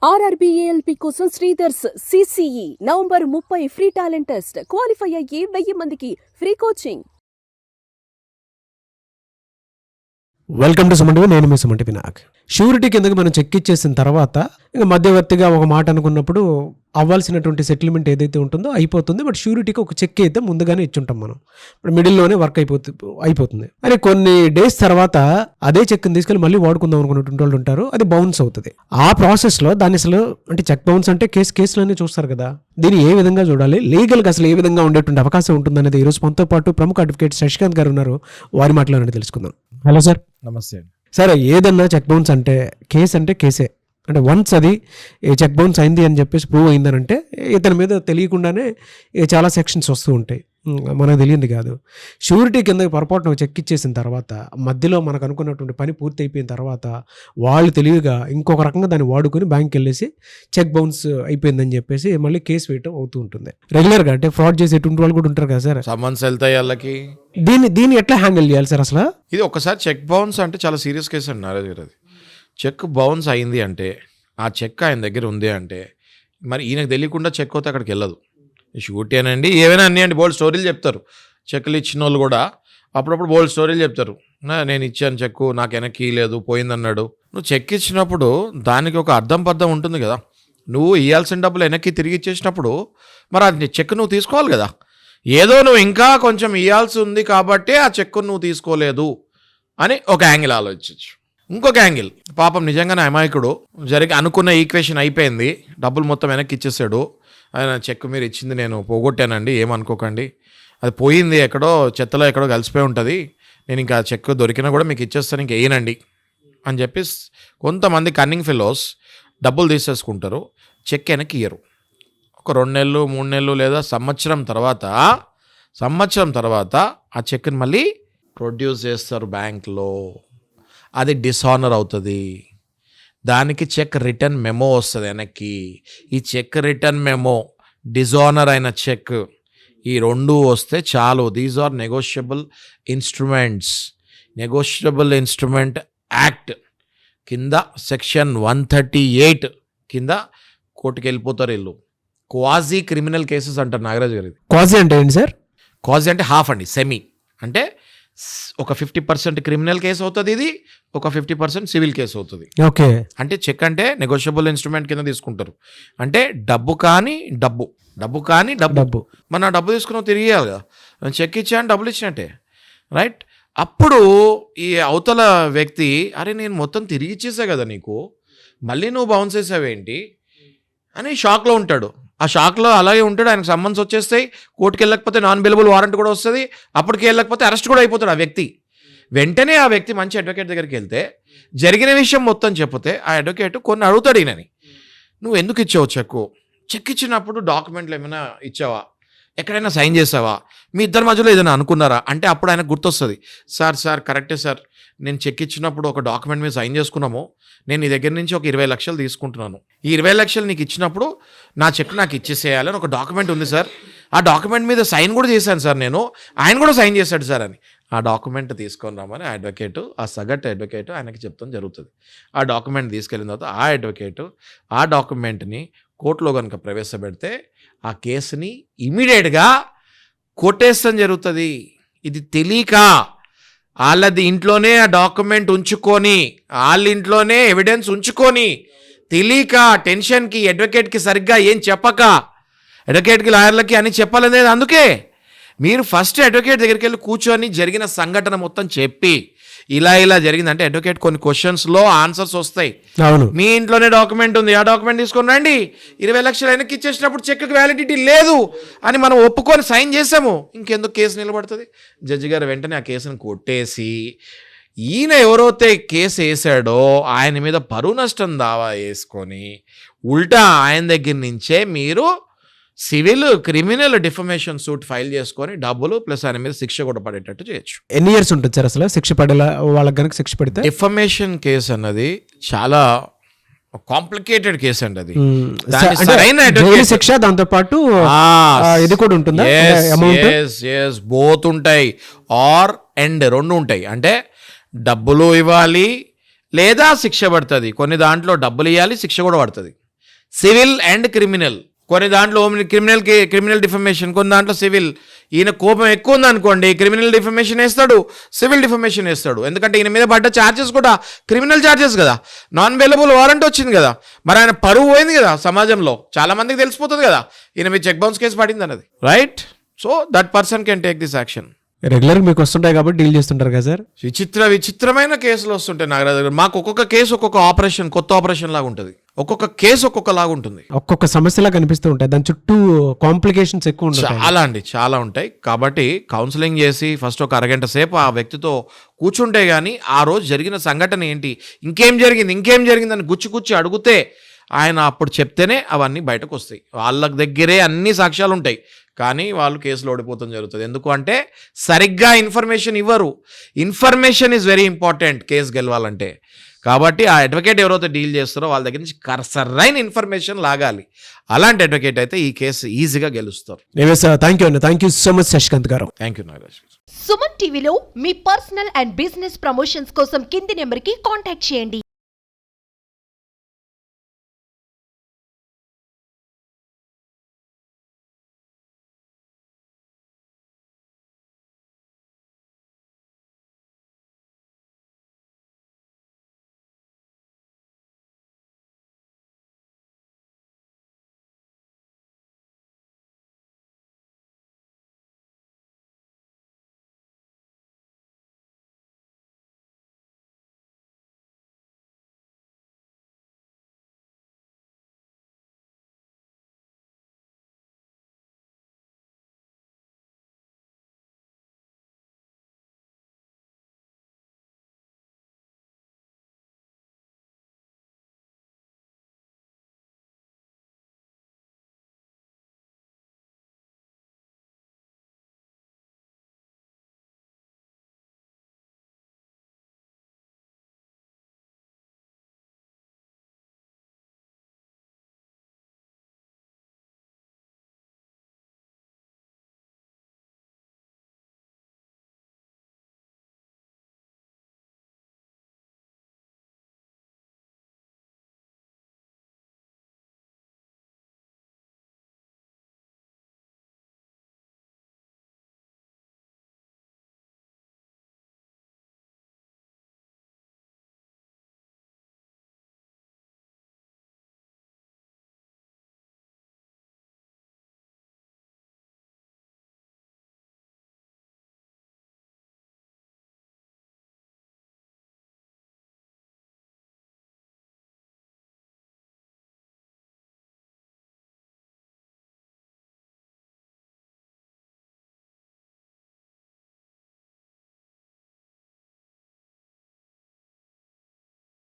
RRBALP కోసం Sridhar's CCE November 30 free talent test. Qualify అయ్యి 1000 మందికి free coaching. Welcome to Suman TV. నేను మీ సుమన్ టీవీ వినాయక్. షూరిటీ కిందకి మనం చెక్ ఇచ్చేసిన తర్వాత ఇంకా మధ్యవర్తిగా ఒక మాట అనుకున్నప్పుడు అవ్వాల్సినటువంటి సెటిల్మెంట్ ఏదైతే ఉంటుందో అయిపోతుంది. బట్ షూరిటీకి ఒక చెక్ అయితే ముందుగానే ఇచ్చుంటాం మనం. ఇప్పుడు మిడిల్లోనే వర్క్ అయిపోతుంది. అరే కొన్ని డేస్ తర్వాత అదే చెక్ని తీసుకెళ్ళి మళ్ళీ వాడుకుందాం అనుకున్నటువంటి వాళ్ళు ఉంటారు. అది బౌన్స్ అవుతుంది. ఆ ప్రాసెస్లో దాన్ని అసలు అంటే చెక్ బౌన్స్ అంటే కేసులన్నీ చూస్తారు కదా, దీన్ని ఏ విధంగా చూడాలి, లీగల్గా అసలు ఏ విధంగా ఉండేటువంటి అవకాశం ఉంటుంది అనేది ఈరోజు మనతో పాటు ప్రముఖ అడ్వకేట్ శశికాంత్ గారు ఉన్నారు. వారి మాటలోనే తెలుసుకుందాం. Hello sir. నమస్తే. సరే, ఏదన్నా చెక్ బౌన్స్ అంటే కేసే అంటే వన్స్ అది చెక్ బౌన్స్ అయింది అని చెప్పేసి ప్రూవ్ అయిందనంటే ఇతని మీద తెలియకుండానే చాలా సెక్షన్స్ వస్తూ ఉంటాయి, మనకు తెలియంది కాదు. షూరిటీ కింద పొరపాటున చెక్ ఇచ్చేసిన తర్వాత మధ్యలో మనకు అనుకున్నటువంటి పని పూర్తి అయిపోయిన తర్వాత వాళ్ళు తెలివిగా ఇంకొక రకంగా దాన్ని వాడుకొని బ్యాంక్కి వెళ్ళేసి చెక్ బౌన్స్ అయిపోయిందని చెప్పేసి మళ్ళీ కేసు వేయటం అవుతూ ఉంటుంది రెగ్యులర్గా. అంటే ఫ్రాడ్ చేసేటువంటి వాళ్ళు కూడా ఉంటారు కదా సార్, సమన్స్ వెళ్తాయి వాళ్ళకి. దీన్ని ఎట్లా హ్యాండిల్ చేయాలి సార్ అసలు? ఇది ఒకసారి చెక్ బౌన్స్ అంటే చాలా సీరియస్ కేసు అండి నారాజ్ గారు. అది చెక్ బౌన్స్ అయింది అంటే ఆ చెక్ ఆయన దగ్గర ఉంది అంటే మరి ఈయనకు తెలియకుండా చెక్ అవుతే అక్కడికి వెళ్ళదు. షూరిటీ అనండి ఏవైనా అన్నీ అండి బోల్డ్ స్టోరీలు చెప్తారు. చెక్లు ఇచ్చిన వాళ్ళు కూడా అప్పుడప్పుడు బోల్డ్ స్టోరీలు చెప్తారు. నేను ఇచ్చాను చెక్కు, నాకు వెనక్కి లేదు, పోయిందన్నాడు. నువ్వు చెక్ ఇచ్చినప్పుడు దానికి ఒక అర్థం పర్థం ఉంటుంది కదా. నువ్వు ఇవ్వాల్సిన డబ్బులు వెనక్కి తిరిగి ఇచ్చేసినప్పుడు మరి అది చెక్ నువ్వు తీసుకోవాలి కదా. ఏదో నువ్వు ఇంకా కొంచెం ఇవ్వాల్సి ఉంది కాబట్టి ఆ చెక్కు నువ్వు తీసుకోలేదు అని ఒక యాంగిల్ ఆలోచించు. ఇంకొక యాంగిల్, పాపం నిజంగానే అమాయకుడు, అనుకున్న ఈక్వేషన్ అయిపోయింది, డబ్బులు మొత్తం వెనక్కి ఇచ్చేసాడు. ఆయన చెక్ మీరు ఇచ్చింది నేను పోగొట్టానండి, ఏమనుకోకండి, అది పోయింది ఎక్కడో చెత్తలో ఎక్కడో కలిసిపోయి ఉంటుంది, నేను ఇంకా చెక్ దొరికినా కూడా మీకు ఇచ్చేస్తాను, ఇంక వేయనండి అని చెప్పి కొంతమంది కన్నింగ్ ఫెలోస్ డబ్బులు తీసేసుకుంటారు, చెక్ వెనక్కి ఇయ్యరు. ఒక 2 నెలలు 3 నెలలు లేదా సంవత్సరం తర్వాత ఆ చెక్ని మళ్ళీ ప్రొడ్యూస్ చేస్తారు బ్యాంక్లో. అది డిసానర్ అవుతుంది. దానికి చెక్ రిటర్న్ మెమో వస్తుంది వెనక్కి. ఈ చెక్ రిటర్న్ మెమో, డిజానర్ అయిన చెక్, ఈ 2 వస్తే చాలు. These are negotiable instruments. Negotiable instrument act కింద సెక్షన్ 138 కింద కోర్టుకి వెళ్ళిపోతారు వీళ్ళు. క్వాజీ క్రిమినల్ కేసెస్ అంటారు నాగరాజ్ గారు. క్వాజీ అంటే ఏంటి సార్? క్వాజీ అంటే హాఫ్ అండి, సెమీ అంటే ఒక 50% క్రిమినల్ కేసు అవుతుంది, ఇది ఒక 50% సివిల్ కేసు అవుతుంది. ఓకే. అంటే చెక్ అంటే నెగోషియబుల్ ఇన్స్ట్రుమెంట్ కింద తీసుకుంటారు. అంటే డబ్బు కానీ డబ్బు. మన డబ్బు తీసుకున్నావు తిరిగి ఇవ్వాలి కదా. చెక్ ఇచ్చాను డబ్బులు ఇచ్చినట్టే, రైట్? అప్పుడు ఈ అవతల వ్యక్తి, అరే నేను మొత్తం తిరిగి ఇచ్చేసా కదా నీకు, మళ్ళీ నువ్వు బౌన్స్ చేసావేంటి అని షాక్లో ఉంటాడు. ఆ షాక్లో అలాగే ఉంటాడు. ఆయనకు సమ్మన్స్ వచ్చేస్తాయి, కోర్టుకి వెళ్ళకపోతే నాన్ బెయిలబుల్ వారెంట్ కూడా వస్తుంది, అప్పటికి వెళ్ళకపోతే అరెస్ట్ కూడా అయిపోతాడు ఆ వ్యక్తి. వెంటనే ఆ వ్యక్తి మంచి అడ్వకేట్ దగ్గరికి వెళ్తే జరిగిన విషయం మొత్తం చెప్తే ఆ అడ్వకేట్ కొన్ని అడుగుతాడు ఈయనని, నువ్వు ఎందుకు ఇచ్చావు చెక్ ఇచ్చినప్పుడు డాక్యుమెంట్లు ఏమైనా ఇచ్చావా, ఎక్కడైనా సైన్ చేసావా, మీ ఇద్దరి మధ్యలో ఏదైనా అనుకున్నారా అంటే అప్పుడు ఆయనకు గుర్తొస్తుంది, సార్ కరెక్టే సార్, నేను చెక్ ఇచ్చినప్పుడు ఒక డాక్యుమెంట్ మీద సైన్ చేసుకున్నాము, నేను నీ దగ్గర నుంచి ఒక 20 లక్షలు తీసుకుంటున్నాను, ఈ 20 లక్షలు నీకు ఇచ్చినప్పుడు నా చెక్ నాకు ఇచ్చేసేయాలని ఒక డాక్యుమెంట్ ఉంది సార్, ఆ డాక్యుమెంట్ మీద సైన్ కూడా చేశాను సార్ నేను, ఆయన కూడా సైన్ చేశాడు సార్ అని ఆ డాక్యుమెంట్ తీసుకొని రామని ఆ అడ్వకేటు, ఆ సగటు అడ్వకేటు ఆయనకి చెప్తాం జరుగుతుంది. ఆ డాక్యుమెంట్ తీసుకెళ్ళిన తర్వాత ఆ అడ్వకేటు ఆ డాక్యుమెంట్ని కోర్టులో కనుక ప్రవేశపెడితే ఆ కేసుని ఇమీడియట్గా కొట్టేస్తాం జరుగుతుంది. ఇది తెలియక వాళ్ళది ఇంట్లోనే ఆ డాక్యుమెంట్ ఉంచుకొని, వాళ్ళ ఇంట్లోనే ఎవిడెన్స్ ఉంచుకొని, తెలియక టెన్షన్కి అడ్వకేట్కి సరిగ్గా ఏం చెప్పక, అడ్వకేట్కి లాయర్లకి అని చెప్పాలనేది. అందుకే మీరు ఫస్ట్ అడ్వకేట్ దగ్గరికి వెళ్ళి కూర్చొని జరిగిన సంఘటన మొత్తం చెప్పి, ఇలా జరిగిందంటే అడ్వకేట్ కొన్ని క్వశ్చన్స్లో ఆన్సర్స్ వస్తాయి. అవును, మీ ఇంట్లోనే డాక్యుమెంట్ ఉంది, ఆ డాక్యుమెంట్ తీసుకొని రండి, 20 లక్షలు వెనక్కి ఇచ్చేసినప్పుడు చెక్కి వ్యాలిడిటీ లేదు అని మనం ఒప్పుకొని సైన్ చేసాము, ఇంకెందుకు కేసు నిలబడుతుంది. జడ్జి గారు వెంటనే ఆ కేసును కొట్టేసి, ఈయన ఎవరైతే కేసు వేసాడో ఆయన మీద పరువు నష్టం దావా వేసుకొని ఉల్టా ఆయన దగ్గర నుంచే మీరు civil criminal defamation suit file చేసుకొని డబ్బులు ప్లస్ ఆయన మీద శిక్ష కూడా పడేటట్టు చేయొచ్చు. ఎన్ని ఇయర్స్ ఉంటుంది సార్ అసలు శిక్ష పడేలా వాళ్ళకి కనుక శిక్ష పడితే? డిఫమేషన్ కేసు అన్నది చాలా కాంప్లికేటెడ్ కేసు అండి. అది శిక్ష దాంతో పాటు ఇది కూడా ఉంటుందా? బోత్ ఉంటాయి, ఆర్ అండ్ 2 ఉంటాయి. అంటే డబ్బులు ఇవ్వాలి లేదా శిక్ష పడుతుంది. కొన్ని దాంట్లో డబ్బులు ఇవ్వాలి, శిక్ష కూడా పడుతుంది. Civil and criminal. కొన్ని దాంట్లో క్రిమినల్ డిఫమేషన్, కొన్ని దాంట్లో సివిల్. ఈయన కోపం ఎక్కువ ఉందనుకోండి, క్రిమినల్ డిఫమేషన్ వేస్తాడు, సివిల్ డిఫమేషన్ వేస్తాడు. ఎందుకంటే ఈయన మీద పడ్డ ఛార్జెస్ కూడా క్రిమినల్ ఛార్జెస్ కదా, నాన్ అవైలబుల్ వారెంట్ వచ్చింది కదా, మరి ఆయన పరువు పోయింది కదా సమాజంలో, చాలా మందికి తెలిసిపోతుంది కదా ఈయన మీద చెక్ బౌన్స్ కేసు పడింది అన్నది, right? So that person can take this action. రెగ్యులర్గా మీకు వస్తుంటాయి కాబట్టి డీల్ చేస్తుంటారు కదా సార్? విచిత్రమైన కేసులు వస్తుంటాయి నాగరాజు గారు. మాకు ఒక్కొక్క కేసు ఒక్కొక్క ఆపరేషన్, కొత్త ఆపరేషన్ లాగా ఉంటుంది. ఒక్కొక్క కేసు ఒక్కొక్క లాగా ఉంటుంది, ఒక్కొక్క సమస్యలా కనిపిస్తూ ఉంటాయి. దాని చుట్టూ కాంప్లికేషన్స్ ఎక్కువ ఉంటాయి. చాలా ఉంటాయి. కాబట్టి కౌన్సిలింగ్ చేసి ఫస్ట్ ఒక అరగంట సేపు ఆ వ్యక్తితో కూర్చుంటే కానీ ఆ రోజు జరిగిన సంఘటన ఏంటి, ఇంకేం జరిగింది అని గుచ్చి అడిగితే ఆయన అప్పుడు చెప్తేనే అవన్నీ బయటకు వస్తాయి. వాళ్ళ దగ్గరే అన్ని సాక్ష్యాలు ఉంటాయి, కానీ వాళ్ళు కేసులో ఓడిపోవడం జరుగుతుంది. ఎందుకు అంటే సరిగ్గా ఇన్ఫర్మేషన్ ఇవ్వరు. Information is very important case గెలవాలంటే. కాబట్టి ఆ అడ్వకేట్ ఎవరైతే డీల్ చేస్తారో వాళ్ళ దగ్గర నుంచి సరైన ఇన్ఫర్మేషన్ లాగాలి. అలాంటి అడ్వకేట్ అయితే ఈ కేసు ఈజీగా గెలుస్తారు. Thank you so much Shashikant గారు. Thank you Nagaraj. సుమన్ టీవీలో మీ పర్సనల్ అండ్ బిజినెస్ ప్రమోషన్స్ కోసం కింది నెంబర్కి కాంటాక్ట్ చేయండి.